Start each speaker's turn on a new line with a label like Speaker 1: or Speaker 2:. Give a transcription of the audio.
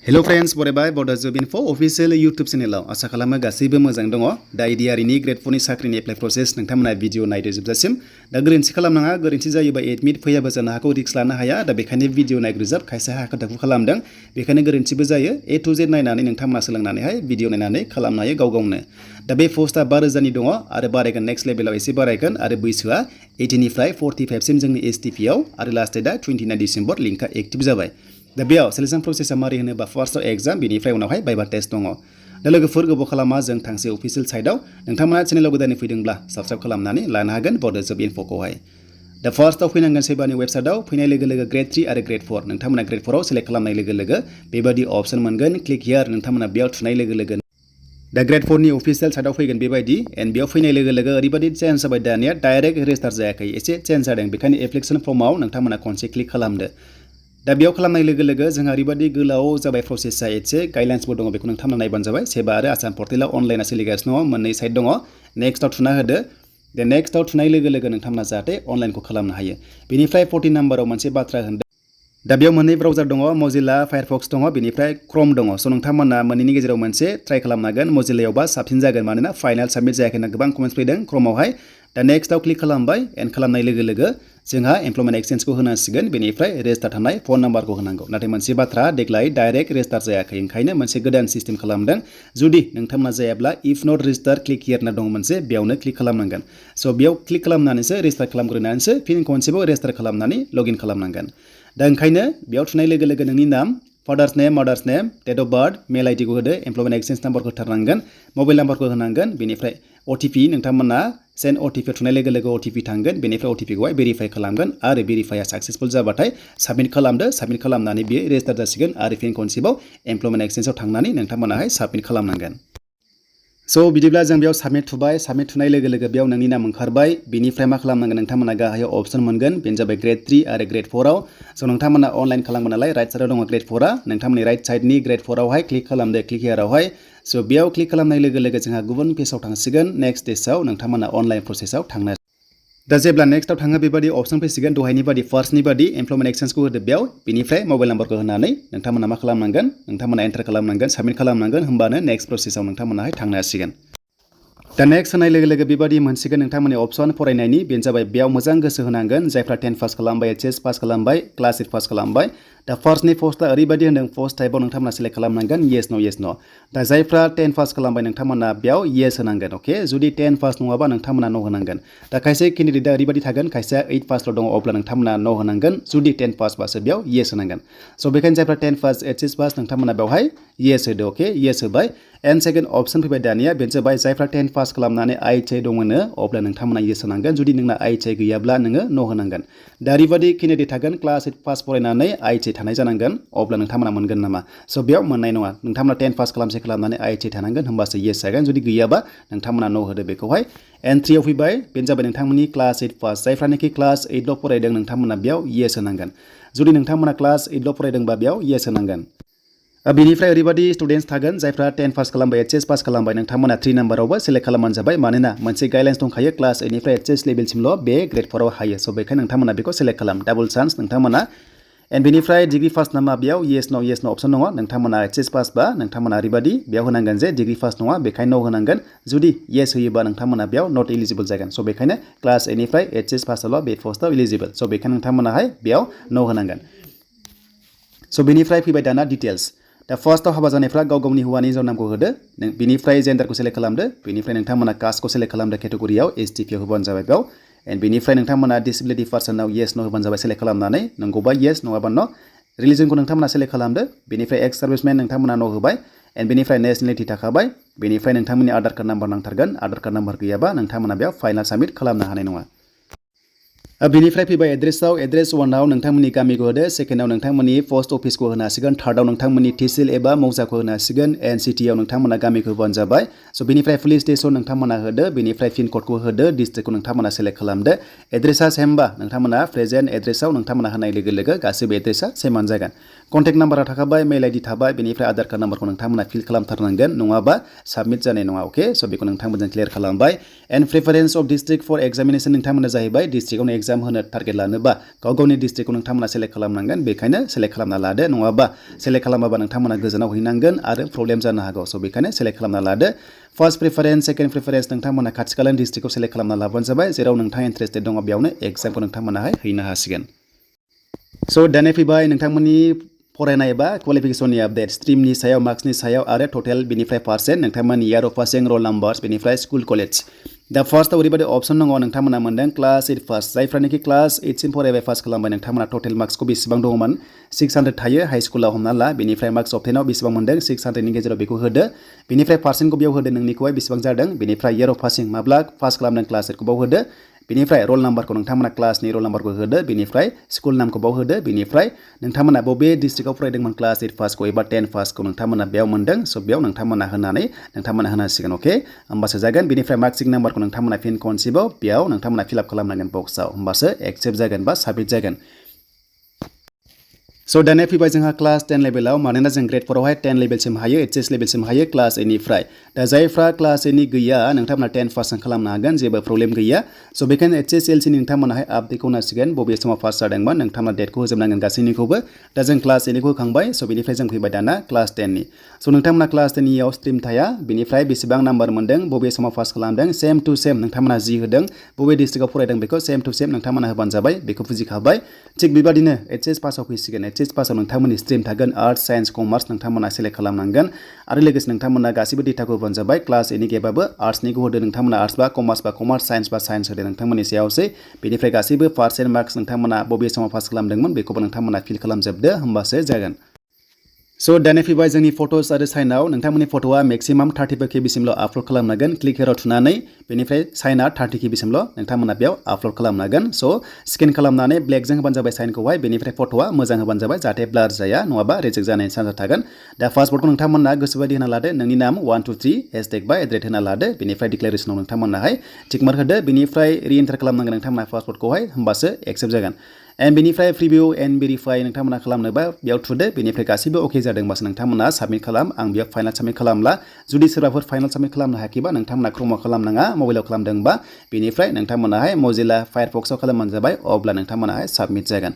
Speaker 1: Hello friends, बरायबाय Bodo info official YouTube channel आशा खालामो गासैबो मोजां दङ दा ADRE नि ग्रेड 4 नि साख्रिनि एप्लाइ प्रसेस नोंथांमोना भिडिअ नायदो जोबजासिम दा गोरोन्थि खालामनाङा गोरोन्थि जायोबा एडमिट फैयाबो जानो हागौ रिस्क लानो हाया दा बेखायनो भिडिअ नायग्रोजाब खायसे हाखु दाखु खालामदों बेखायनो गोरोन्थिबो जायो A to Z नायनानै नोंथांमोना सोलोंनानैहाय भिडिअ नायनानै खालामनो हायो गाव गावनो दा बे पोस्टआ 12,000 नि दङ आरो बारायगोन नेक्स्ट लेभेलाव एसे बारायगोन आरो बैसोआ 18 निफ्राय 45 सिम जोंनि STP आव आरो लास्ट डेटआ 29 डिसेम्बर लिंकआ एक्टिभ जाबाय दा बेयाव सिलेक्शन प्रसेसआ मारै होनोबा फार्स्टआव एग्जाम बेनिफ्राय उनावहाय भाइभा टेस्ट दङ दा लोगोफोर गोबाव खालामा जों थांसै अफिसियेल साइटआव नोंथांमोना चेनेलाव गोदानै फैदोंब्ला साबस्क्राइब खालामनानै लानो हागोन बड' जब इनफ'खौहाय दा फार्स्टआव फैनांगोन सेबानि वेबसाइटआव फैनाय लोगो लोगो ग्रेड 3 आरो ग्रेड 4 नोंथांमोना ग्रेड 4 आव सेलेक्ट खालामनाय लोगो लोगो बेबायदि अपसन मोनगोन क्लिक हियार नोंथांमोना बेयाव थुनाय लोगो लोगो दा ग्रेड 4 नि अफिसियेल साइटआव फैगोन बेबायदि एन्ड बेयाव फैनाय लोगो लोगो ओरैबायदि चेन्ज जाबाय दानिया डाइरेक्ट रेजिस्टार जायाखै एसे चेन्ज जादों बेखायनो एप्लिकेसन फर्मआव नोंथांमोना खनसे क्लिक खालामदो दा बेयाव खालामनाय लोगो लोगो जोंहा ओरैबायदि गोलाव जाबाय प्रसेसआ एसे गाइडलाइन्सबो दङ बेखौ नोंथांमोना नायबानो जाबाय सेबा आरो आसाम पर्टेलाव अनलाइनआ सोलिगासिनो दङ मोननै साइट दङ नेक्स्टआव थुना होदो दा नेक्स्टआव थुनाय लोगो लोगो नोंथांमोना जाहाथे अनलाइनखौ खालामनो हायो बेनिफ्राय 14 नाम्बाराव मोनसे बाथ्रा होनदों दा बेयाव मोननै ब्राउजार दङ मजिला फायारफक्स दङ बेनिफ्राय क्रोम दङ स' नोंथांमोना मोननैनि गेजेराव मोनसे ट्राइ खालामनो हागोन मजिलायावबा साबसिन जागोन मानोना फाइनाल साबमिट जायाखै होनना गोबां कमेन्ट्स फैदों क्रोमआवहाय दा नेक्स्टआव क्लिक खालामबाय एन्ड खालामनाय लोगो लोगो जोंहा एमप्लयमेन्ट एक्सचेन्जखौ होनांसिगोन बेनिफ्राय रेजिस्टार थानाय फन नाम्बारखौ होनांगौ नाथाय मोनसे बाथ्रा देग्लाय डाइरेक्ट रेजिस्टार जायाखै ओंखायनो मोनसे गोदान सिस्टेम खालामदों जुदि नोंथांमोना जायाब्ला इफ नट रेजिस्टार क्लिक हियार होनना दङ मोनसे बेयावनो क्लिक खालामनांगोन स' बेयाव क्लिक खालामनानैसो रेजिस्टार खालामग्रोनानैसो फिन खनसेबाव रेजिस्टार खालामनानै लगइन खालामनांगोन दा ओंखायनो बेयाव थुनाय लोगो लोगो नोंनि नाम father's name mother's name date of birth mail आइडिखौ होदो एमप्लयमेन्ट एक्सचेन्ज नाम्बारखौ होथारनांगोन मबाइल नाम्बारखौ होनांगोन बेनिफ्राय OTP नोंथांमोना सेन्ड OTP थुनाय लोगो लोगो OTP थांगोन बेनिफ्राय OTPखौहाय भेरिफाइ खालामगोन आरो भेरिफाइआ साक्सेसफुल जाबाथाय साबमिट खालामदो साबमिट खालामनानै बेयो रेजिस्टार जासिगोन आरो फिन खनसेबाव एमप्लयमेन्ट एक्सचेन्जआव थांनानै नोंथांमोनाहाय साबमिट खालामनांगोन स' बिदिब्ला जों बेयाव साबमिट थुनाय लोगो लोगो बेयाव नोंनि नाम ओंखारबाय बेनिफ्राय मा खालामनांगोन नोंथांमोना गाहायाव अपसन मोनगोन बेनो जाबाय ग्रेड 3 आरो ग्रेड 4 आव स' नोंथांमोना अनलाइन खालामो नालाय राइट साइडआव दङ ग्रेड 4 आ नोंथांमोननि राइट साइडनि ग्रेड 4 आवहाय क्लिक खालामदो क्लिक हियारावहाय स' बेयाव क्लिक खालामनाय लोगो लोगो जोंहा गुबुन पेजआव थांसिगोन नेक्स्ट स्टेजआव नोंथांमोना अनलाइन प्रसेसआव थांनो दा जेब्ला नेक्स्टआव थाङो बेबायदि अपसन फैसिगोन दहायनि बादि फार्स्टनि बादि एमप्लयमेन्ट एक्सचेन्जखौ होदो बेयाव बेनिफ्राय मबाइल नाम्बारखौ होनानै नोंथांमोना मा खालामनांगोन नोंथांमोना एन्टार खालामनांगोन साबमिट खालामनांगोन होमबानो नेक्स्ट प्रसेसआव नोंथांमोनाहाय थांनो हासिगोन दा नेक्स्ट होनाय लोगो लोगो बेबायदि मोनसिगोन नोंथांमोननि अपसन फरायनायनि बेनो जाबाय बेयाव मोजां गोसो होनांगोन जायफ्रा 10 पास खालामबाय HS पास खालामबाय क्लास 8 पास खालामबाय दा फार्स्टनि पस्टआ ओरैबायदि होनदों पस्ट टाइपआव नोंथांमोना सेलेक्ट खालामनांगोन येस न' दा जायफ्रा 10 पास खालामबाय नोंथांमोना बेयाव येस होनांगोन अके जुदि 10 पास नङाबा नोंथांमोना न' होनांगोन दा खायसे केन्डिडेटआ ओरैबायदि थागोन खायसेया 8 पासल' दङ अब्ला नोंथांमोना न' होनांगोन जुदि 10 पास बासो बेयाव येस होनांगोन स' बेखायनो जायफ्रा 10 पास HS पास नोंथांमोना बेवहाय येस होदो अके येस होबाय एन्ड सेकेन्ड अपसन फैबाय दानिया बेनो जाबाय जायफ्रा 10 पास खालामनानै IHI दङनो अब्ला नोंथांमोना येस होनांगोन जुदि नोंना IHI गैयाब्ला नोङो न' होनांगोन दा ओरैबायदि केन्डिडेट थागोन क्लास 8 पास फरायनानै IHI थानाय जानांगोन अब्ला नोंथांमोना मोनगोन नामा स' बेयाव मोननाय नङा नोंथांमोना 10 पास खालामनानै IHI थानांगोन होमबासो येस जागोन जुदि गैयाबा नोंथांमोना न' होदो बेखौहाय एन्ड 3 आव फैबाय बेनो जाबाय नोंथांमोननि क्लास 8 पास जायफ्रानोखि क्लास 8 ल' फरायदों नोंथांमोना बेयाव येस होनांगोन जुदि नोंथांमोना क्लास 8 ल' फरायदोंबा बेयाव येस होनांगोन बेनिफ्राय ओरैबायदि स्टुडेन्ट्स थागोन जायफ्रा 10 पास खालामबाय HS पास खालामबाय नोंथांमोना 3 नाम्बारावबो सेलेक्ट खालामबानो जाबाय मानोना मोनसे गाइडलाइन्स दंखायो क्लास 8 निफ्राय HS लेभेलसिमल' बे ग्रेड 4 आव हायो स' बेखायनो नोंथांमोना बेखौ सेलेक्ट खालाम डाबल चान्स नोंथांमोना एन्ड बेनिफ्राय डिग्री पास नामा बेयाव येस न' अपसन दङ नोंथांमोना HS पास बा नोंथांमोना ओरैबायदि बेयाव होनांगोन जे डिग्री पास नङा बेखायनो न' होनांगोन जुदि येस होयोबा नोंथांमोना बेयाव नट इलिजिबल जागोन स' बेखायनो क्लास 8 निफ्राय HS पासल' बे पस्टआव इलिजिबल स' बेखायनो नोंथांमोनाहाय बेयाव न' होनांगोन स' बेनिफ्राय फैबाय दाना डिटेल्स दा फार्स्टआव हाबा जानायफ्रा गाव गावनि हौवानि हिन्जाव नामखौ होदो बेनिफ्राय जेन्डारखौ सेलेक्ट खालामदो बेनिफ्राय नोंथांमोना कास्टखौ सेलेक्ट खालामदो केटेगरियाव STP आव होबानो जाबाय बेयाव एन्ड बेनिफ्राय नोंथांमोना डिसेबिलिटि पार्सनाव येस न' होबानो जाबाय सेलेक्ट खालामनानै नंगौबा येस नङाबा न' रिलिजनखौ नोंथांमोना सेलेक्ट खालामदो बेनिफ्राय एक्स सार्भिसमेन नोंथांमोना न' होबाय एन्ड बेनिफ्राय नेशनेलिटि थाखाबाय बेनिफ्राय नोंथांमोननि आधार कार्ड नाम्बार नांथारगोन आधार कार्ड नाम्बार गैयाबा नोंथांमोना बेयाव फाइनाल साबमिट खालामनो हानाय नङा बेनिफ्राय फैबाय एड्रेसआव एड्रेस 1 आव नोंथांमोननि गामिखौ होदो सेकेन्डआव नोंथांमोननि पस्ट अफिसखौ होनो हासिगोन थार्डआव नोंथांमोननि तहसिल एबा मौजाखौ होनो हासिगोन एन्ड सिटिआव नोंथांमोना गामिखौ होबानो जाबाय स' बेनिफ्राय पुलिस स्टेसन नोंथांमोना होदो बेनिफ्राय पिन क'डखौ होदो डिस्ट्रिक्टखौ नोंथांमोना सेलेक्ट खालामदो एड्रेसा सेमबा नोंथांमोना प्रेजेन्ट एड्रेसआव नोंथांमोना होनाय लोगो लोगो गासैबो एड्रेसा सेमानो जागोन कन्टेक्ट नाम्बारा थाखाबाय मेल आइडि थाबाय बेनिफ्राय आधार कार्ड नाम्बारखौ नोंथांमोना फिल खालामथारनांगोन नङाबा साबमिट जानाय नङा अके स' बेखौ नोंथांमोनजों क्लियार खालामबाय and preference of district for examination नोंथांमोना जाहैबाय डिस्ट्रिक्टआवनो एग्जाम होनो टारगेट लानोबा गाव गावनि डिस्ट्रिक्टखौ नोंथांमोना सेलेक्ट खालामनांगोन बेखायनो सेलेक्ट खालामना लादो नङाबा सेलेक्ट खालामाबा नोंथांमोना गोजानाव हैनांगोन आरो प्रब्लेम जानो हागौ स' बेखायनो सेलेक्ट खालामना लादो फार्स्ट प्रिफारेन्स सेकेन्ड प्रिफारेन्स नोंथांमोना खाथि खालानि डिस्ट्रिक्टखौ सेलेक्ट खालामना लाबानो जाबाय जेराव नोंथाङा इन्टारेस्टेड दङ बेयावनो एग्जामखौ नोंथांमोनाहाय हैनो हासिगोन स' दानिया फैबाय नोंथांमोननि फरायनाय एबा क्वालिफिकेसननि आपडेट स्ट्रिमनि सायाव मार्क्सनि सायाव आरो टटेल बेनिफ्राय पार्सेन्ट नोंथांमोननि इयार अफ पासिं रल नाम्बार्स बेनिफ्राय स्कुल कलेज दा फार्स्टआव ओरैबायदि अपसन दङ नोंथांमोना मोनदों क्लास 8 पास जायफ्रानोखि क्लास 8 सिम फरायबाय पास खालामबाय नोंथांमोना टटेल मार्क्सखौ बेसेबां दङमोन 600 थायो हाई स्कुलाव हमना ला बेनिफ्राय मार्क्स अफ 10आव बेसेबां मोनदों 600 नि गेजेराव बेखौ होदो बेनिफ्राय पार्सेन्टखौ बेयाव होदो नोंनिखौहाय बेसेबां जादों बेनिफ्राय इयार अफ पासिं माब्ला पास खालामदों क्लास 8खौ बाव होदो बेनिफ्राय रल नाम्बारखौ नोंथांमोना क्लासनि रल नाम्बारखौ होदो बेनिफ्राय स्कुल नामखौ बाव होदो बेनिफ्राय नोंथांमोना बबे डिस्ट्रिक्टआव फरायदोंमोन क्लास 8 पासखौ एबा 10 पासखौ नोंथांमोना बेयाव मोनदों स' बेयाव नोंथांमोना होनानै नोंथांमोना होनांसिगोन अके होमबासो जागोन बेनिफ्राय मार्कसिट नाम्बारखौ नोंथांमोना फिन खनसेबाव बेयाव नोंथांमोना फिलआप खालामनांगोन बक्सआव होमबासो एक्सेप्ट जागोन बा साबमिट जागोन स' दानिया फैबाय जोंहा क्लास 10 लेभेलाव मानोना जों ग्रेड 4 आवहाय 10 लेभेलसिम हायो एचएस लेभेलसिम हायो क्लास 8 निफ्राय दा जायफ्रा क्लास 8 नि गैया नोंथांमोना 10% खालामनो हागोन जेबो प्रब्लेम गैया स' बेखायनो HSLC नि नोंथांमोनाहाय आपडेटखौ नांसिगोन बबे समाव पास जादोंमोन नोंथांमोना डेटखौ होजोबनांगोन गासैनिखौबो दा जों क्लास 8 निखौ होखांबाय स' बेनिफ्राय जों फैबाय दाना क्लास 10 नि स' नोंथांमोना क्लास 10 नियाव स्ट्रिम थाया बेनिफ्राय बेसेबां नाम्बार मोनदों बबे समाव पास खालामदों सेम टु सेम नोंथांमोना जि होदों बबे डिस्ट्रिक्टआव फरायदों बेखौ सेम टु सेम नोंथांमोना होबानो जाबाय बेखौ बुजिखाबाय थिग बेबादिनो HS पासआव फैसिगोन HS पासआव नोंथांमोननि स्ट्रिम थागोन आर्ट्स साइन्स कमार्स नोंथांमोना सेलेक्ट खालामनांगोन आरो लोगोसे नोंथांमोना गासैबो डेटाखौ होबानो जाबाय क्लास 8 नि गेबाबो आर्ट्सनिखौ होदो नोंथांमोना आर्ट्स बा कमार्स साइन्स बा साइन्स होदो नोंथांमोननि सायावसै बेनिफ्राय गासैबो पार्सेन्ट मार्क्स नोंथांमोना बबे समाव पास खालामदोंमोन बेखौबो नोंथांमोना फिल खालामजोबदो होमबासो जागोन स' दानिया फैबाय जोंनि फट'स आरो साइनआव नोंथांमोननि फट'आ मेक्सिमाम 35 केबिसिमल' आपल'ड खालामनांगोन क्लिक हेराव थुनानै बेनिफ्राय साइनआ 30 केबिसिमल' नोंथांमोना बेयाव आपल'ड खालामनांगोन स' स्केन खालामनानै ब्लेकजों होबानो जाबाय साइनखौहाय बेनिफ्राय फट'आ मोजां होबानो जाबाय जाहाथे ब्लार जाया नङाबा रिजेक्ट जानायनि चान्सआ थागोन दा पासपर्टखौ नोंथांमोना गोसोबायदि होना लादो नोंनि नाम 1 2 3 हेशटेग बा एड्रेस होना लादो बेनिफ्राय डिक्लेरेसनाव नोंथांमोनाहाय टिकमार्क होदो बेनिफ्राय रिएन्टार खालामनांगोन नोंथांमोना पासपर्टखौहाय होमबासो एक्सेप्ट जागोन एन्ड बेनिफ्राय प्रिभिउ एन्ड भेरिफाइ नोंथांमोना खालामनोबा बेयाव थुदो बेनिफ्राय गासैबो अके जादोंबासो नोंथांमोना साबमिट खालाम आं बेयाव फाइनाल साबमिट खालामला जुदि सोरबाफोर फाइनाल साबमिट खालामनो हायाखैबा नोंथांमोना क्रमआव खालामनाङा मबाइलाव खालामदोंबा बेनिफ्राय नोंथांमोनाहाय मजिला फायारफक्सआव खालामबानो जाबाय अब्ला नोंथांमोनाहाय साबमिट जागोन